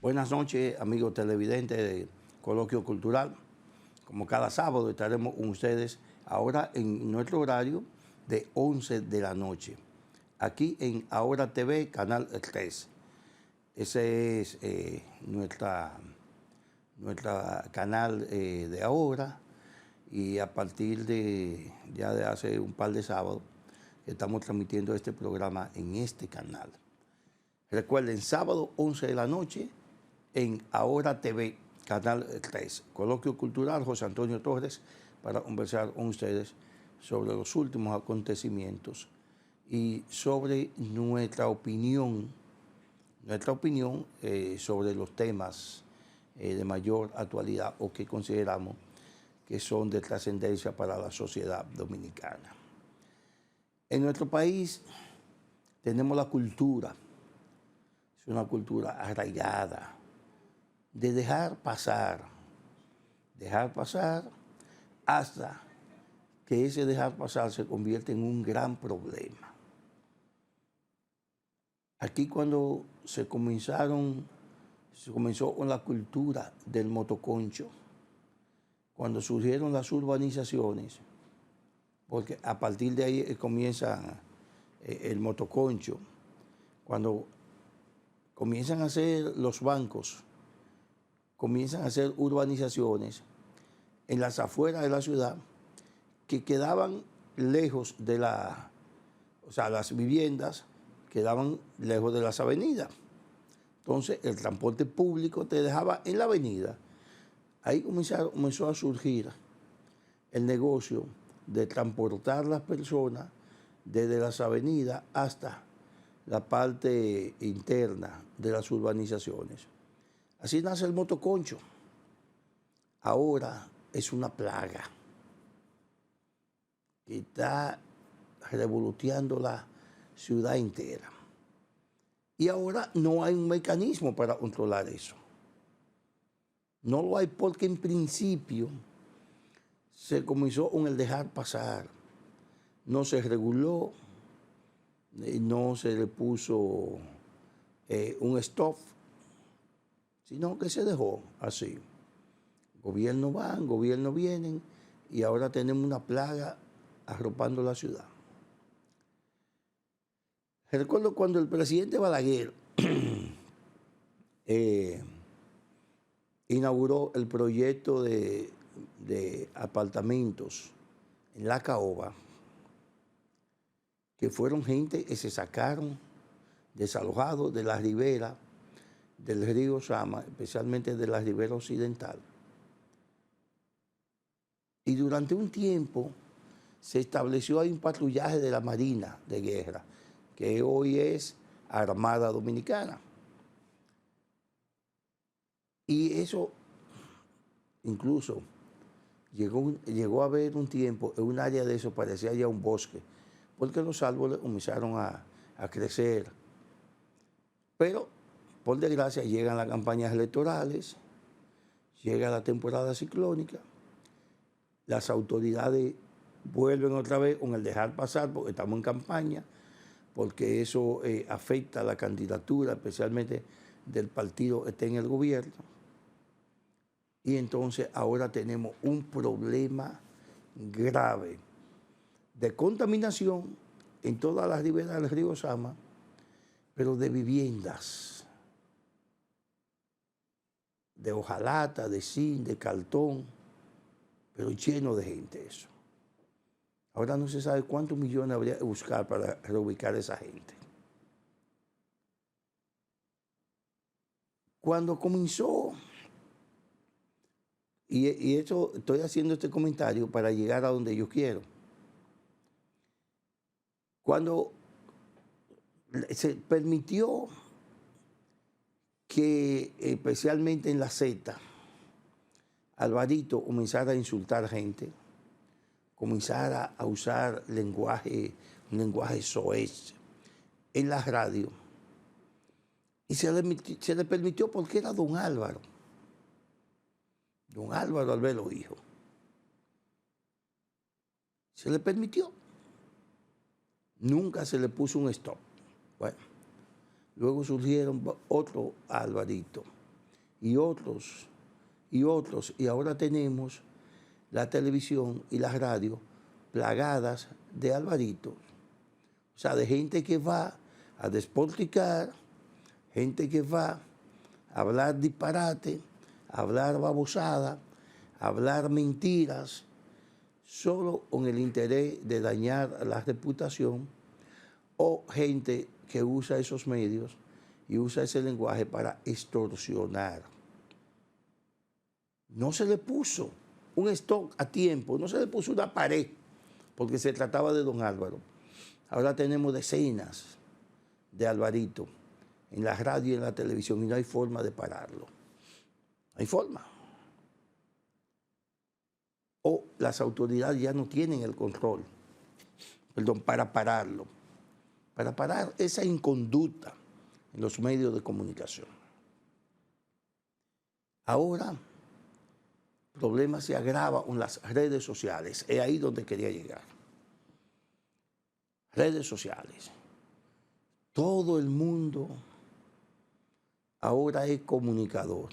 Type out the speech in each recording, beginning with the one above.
Buenas noches, amigos televidentes de Coloquio Cultural. Como cada sábado estaremos con ustedes ahora en nuestro horario de 11 de la noche, aquí en Ahora TV, Canal 3. Ese es nuestra canal de ahora, y a partir de ya de hace un par de sábados estamos transmitiendo este programa en este canal. Recuerden, sábado 11 de la noche en Ahora TV, Canal 3. Coloquio Cultural, José Antonio Torres, para conversar con ustedes sobre los últimos acontecimientos y sobre nuestra opinión sobre los temas de mayor actualidad o que consideramos que son de trascendencia para la sociedad dominicana. En nuestro país tenemos la cultura, es una cultura arraigada, de dejar pasar hasta que ese dejar pasar se convierte en un gran problema. Aquí cuando se comenzó con la cultura del motoconcho, cuando surgieron las urbanizaciones, porque a partir de ahí comienza el motoconcho, cuando comienzan a hacer los bancos, comienzan a hacer urbanizaciones en las afueras de la ciudad que quedaban lejos de las viviendas quedaban lejos de las avenidas. Entonces el transporte público te dejaba en la avenida. Ahí comenzó a surgir el negocio de transportar las personas desde las avenidas hasta la parte interna de las urbanizaciones. Así nace el motoconcho. Ahora es una plaga que está revoloteando la ciudad entera. Y ahora no hay un mecanismo para controlar eso. No lo hay porque en principio se comenzó con el dejar pasar. No se reguló, no se le puso un stop, sino que se dejó así. Gobierno van, gobierno vienen, y ahora tenemos una plaga arropando la ciudad. Recuerdo cuando el presidente Balaguer inauguró el proyecto de apartamentos en La Caoba, que fueron gente que se sacaron desalojados de la ribera del río Sama, especialmente de la ribera occidental. Y durante un tiempo se estableció ahí un patrullaje de la Marina de Guerra, que hoy es Armada Dominicana. Y eso incluso llegó a haber un tiempo, en un área de eso parecía ya un bosque, porque los árboles comenzaron a crecer. Pero, por desgracia, llegan las campañas electorales, llega la temporada ciclónica, las autoridades vuelven otra vez con el dejar pasar, porque estamos en campaña, porque eso afecta a la candidatura, especialmente del partido que esté en el gobierno. Y entonces ahora tenemos un problema grave de contaminación en todas las riberas del río Sama, pero de viviendas, de hojalata, de zinc, de cartón, pero lleno de gente eso. Ahora no se sabe cuántos millones habría que buscar para reubicar a esa gente. Cuando comenzó, y eso estoy haciendo este comentario para llegar a donde yo quiero, cuando se permitió que, especialmente en la Z, Alvarito comenzara a insultar gente, comenzara a usar un lenguaje soez en la radio, y se le permitió porque era don Álvaro Albelo hijo. Se le permitió. Nunca se le puso un stop. Bueno, luego surgieron otro Alvarito, y otros, y otros. Y ahora tenemos la televisión y la radio plagadas de Alvaritos. O sea, de gente que va a despotricar, gente que va a hablar disparate, a hablar babosada, a hablar mentiras, solo con el interés de dañar la reputación, o gente que usa esos medios y usa ese lenguaje para extorsionar. No se le puso un stock a tiempo, no se le puso una pared, porque se trataba de don Álvaro. Ahora tenemos decenas de Alvarito en la radio y en la televisión y no hay forma de pararlo. No hay forma. O las autoridades ya no tienen el control, para pararlo, para parar esa inconducta en los medios de comunicación. Ahora, el problema se agrava con las redes sociales. Es ahí donde quería llegar. Redes sociales. Todo el mundo ahora es comunicador.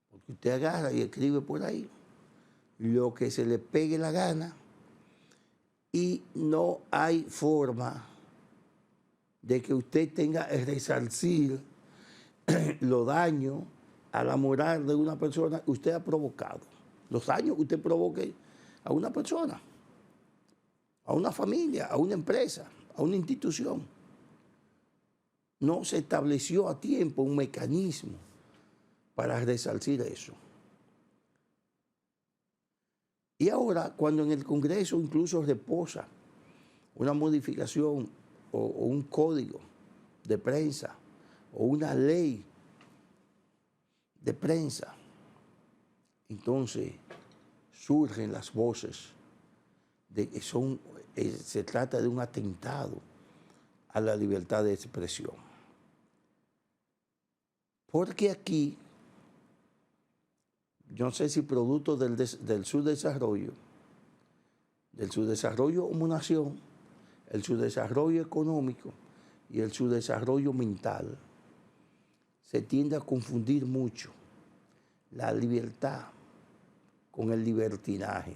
Porque usted agarra y escribe por ahí lo que se le pegue la gana y no hay forma de que usted tenga que resarcir los daños a la moral de una persona que usted ha provocado. Los daños que usted provoque a una persona, a una familia, a una empresa, a una institución. No se estableció a tiempo un mecanismo para resarcir eso. Y ahora, cuando en el Congreso incluso reposa una modificación o un código de prensa o una ley de prensa, entonces surgen las voces de que se trata de un atentado a la libertad de expresión. Porque aquí, yo no sé si producto del subdesarrollo como nación, el subdesarrollo económico y el subdesarrollo mental, se tiende a confundir mucho la libertad con el libertinaje.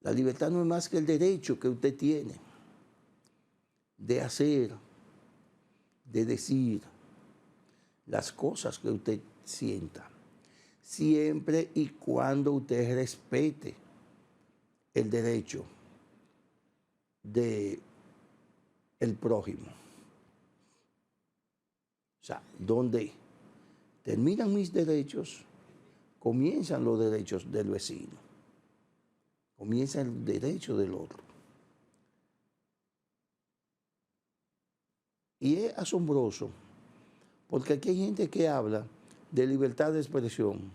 La libertad no es más que el derecho que usted tiene de hacer, de decir las cosas que usted sienta, siempre y cuando usted respete el derecho del prójimo. O sea, donde terminan mis derechos, comienzan los derechos del vecino, comienza el derecho del otro. Y es asombroso, porque aquí hay gente que habla de libertad de expresión,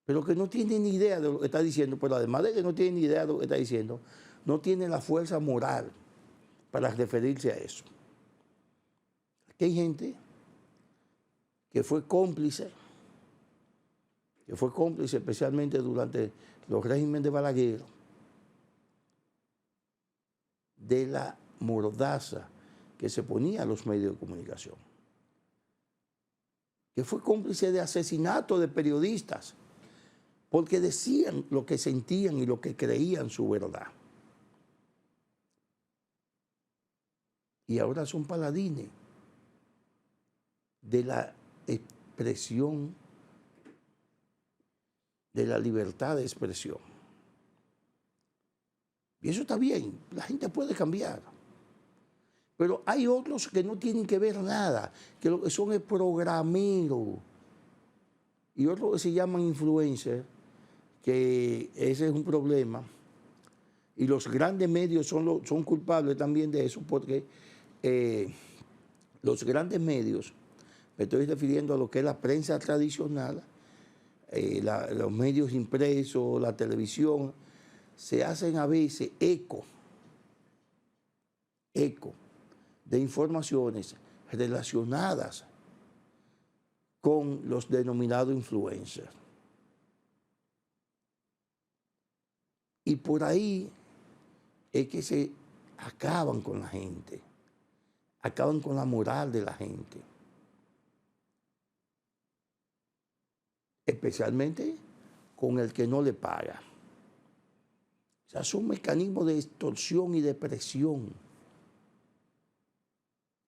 pero que no tiene ni idea de lo que está diciendo, pero además de que no tiene ni idea de lo que está diciendo, no tiene la fuerza moral para referirse a eso. Aquí hay gente que fue cómplice especialmente durante los regímenes de Balaguer, de la mordaza que se ponía a los medios de comunicación, que fue cómplice de asesinato de periodistas, porque decían lo que sentían y lo que creían su verdad. Y ahora son paladines de la expresión, de la libertad de expresión. Y eso está bien, la gente puede cambiar. Pero hay otros que no tienen que ver nada, que lo que son es programeros. Y otros que se llaman influencers, que ese es un problema. Y los grandes medios son culpables también de eso, porque los grandes medios, me estoy refiriendo a lo que es la prensa tradicional, los medios impresos, la televisión, se hacen a veces eco de informaciones relacionadas con los denominados influencers. Y por ahí es que se acaban con la gente, acaban con la moral de la gente. Especialmente con el que no le paga. O sea, son mecanismos de extorsión y de presión.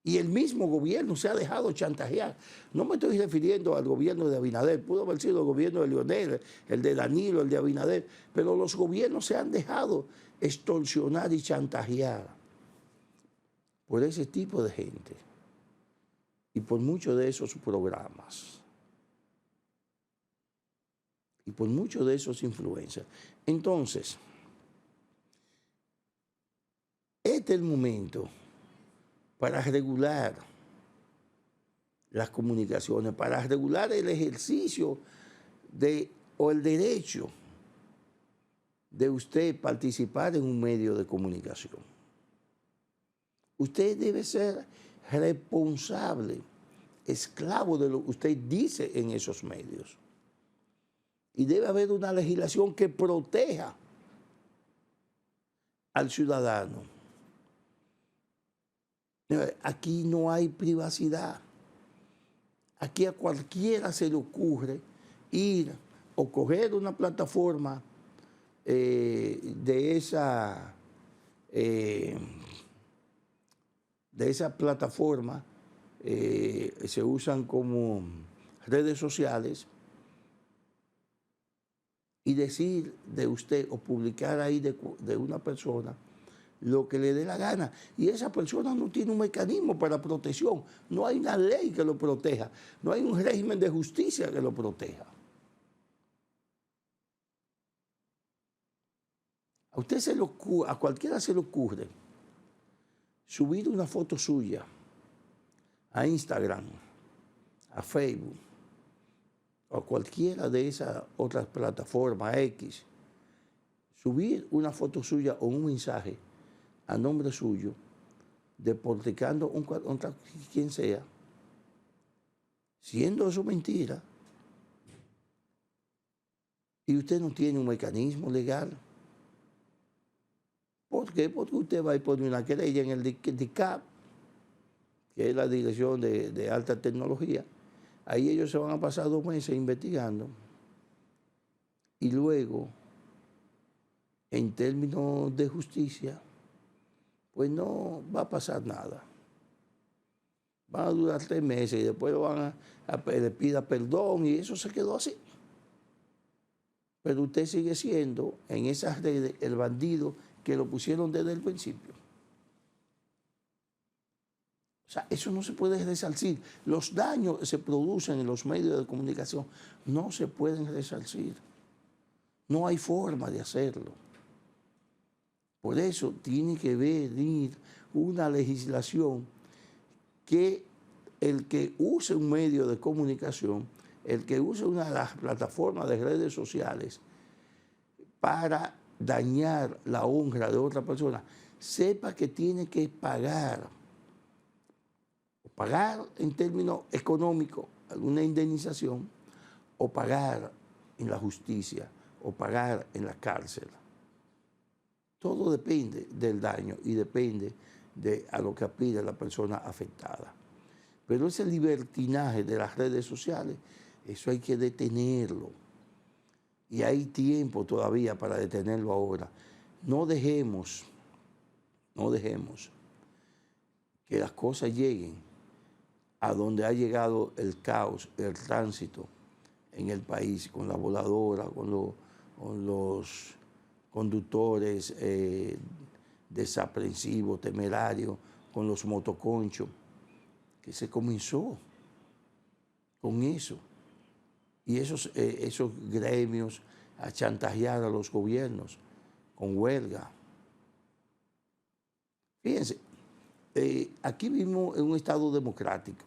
Y el mismo gobierno se ha dejado chantajear. No me estoy refiriendo al gobierno de Abinader, pudo haber sido el gobierno de Leonel, el de Danilo, el de Abinader, pero los gobiernos se han dejado extorsionar y chantajear por ese tipo de gente y por muchos de esos programas y por muchos de esos influencers. Entonces, este es el momento para regular las comunicaciones, para regular el ejercicio o el derecho de usted participar en un medio de comunicación. Usted debe ser responsable, esclavo de lo que usted dice en esos medios. Y debe haber una legislación que proteja al ciudadano. Aquí no hay privacidad. Aquí a cualquiera se le ocurre ir o coger una plataforma de esa plataforma, se usan como redes sociales, y decir de usted o publicar ahí de una persona lo que le dé la gana. Y esa persona no tiene un mecanismo para protección. No hay una ley que lo proteja. No hay un régimen de justicia que lo proteja. A cualquiera se le ocurre subir una foto suya a Instagram, a Facebook, o cualquiera de esas otras plataformas X, subir una foto suya o un mensaje a nombre suyo, deporticando contra quien sea, siendo eso mentira, y usted no tiene un mecanismo legal. ¿Por qué? Porque usted va a poner una querella en el DICAP, que es la Dirección de Alta Tecnología. Ahí ellos se van a pasar 2 meses investigando. Y luego, en términos de justicia, pues no va a pasar nada. Van a durar 3 meses y después le pida perdón y eso se quedó así. Pero usted sigue siendo en esas redes el bandido que lo pusieron desde el principio. O sea, eso no se puede resarcir. Los daños que se producen en los medios de comunicación no se pueden resarcir. No hay forma de hacerlo. Por eso tiene que venir una legislación que el que use un medio de comunicación, el que use una de las plataformas de redes sociales para dañar la honra de otra persona, sepa que tiene que pagar en términos económicos alguna indemnización, o pagar en la justicia, o pagar en la cárcel. Todo depende del daño y depende de a lo que aspira la persona afectada. Pero ese libertinaje de las redes sociales, eso hay que detenerlo. Y hay tiempo todavía para detenerlo ahora. No dejemos que las cosas lleguen a donde ha llegado el caos, el tránsito en el país, con la voladora, con los conductores desaprensivos, temerarios, con los motoconchos, que se comenzó con eso. Y esos gremios a chantajear a los gobiernos con huelga. Fíjense, aquí vivimos en un estado democrático,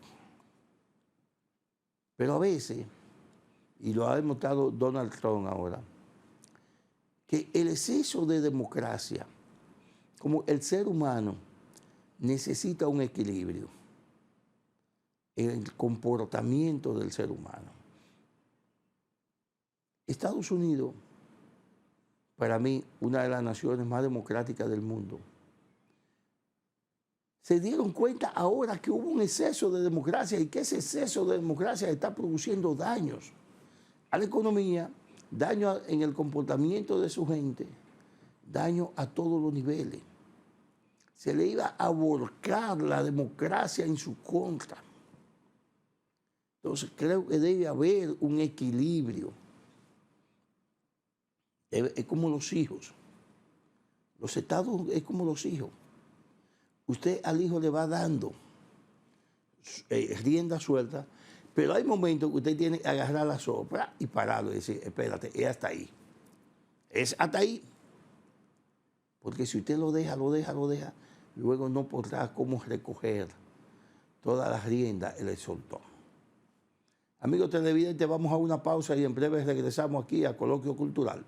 pero a veces, y lo ha demostrado Donald Trump ahora, que el exceso de democracia, como el ser humano necesita un equilibrio en el comportamiento del ser humano. Estados Unidos, para mí, una de las naciones más democráticas del mundo, se dieron cuenta ahora que hubo un exceso de democracia y que ese exceso de democracia está produciendo daños a la economía, daño en el comportamiento de su gente, daño a todos los niveles. Se le iba a volcar la democracia en su contra. Entonces creo que debe haber un equilibrio. Es como los hijos. Los estados es como los hijos. Usted al hijo le va dando rienda suelta, pero hay momentos que usted tiene que agarrar la sopa y pararlo y decir, espérate, es hasta ahí. Es hasta ahí. Porque si usted lo deja, luego no podrá cómo recoger todas las riendas y le soltó. Amigos televidentes, vamos a una pausa y en breve regresamos aquí a Coloquio Cultural.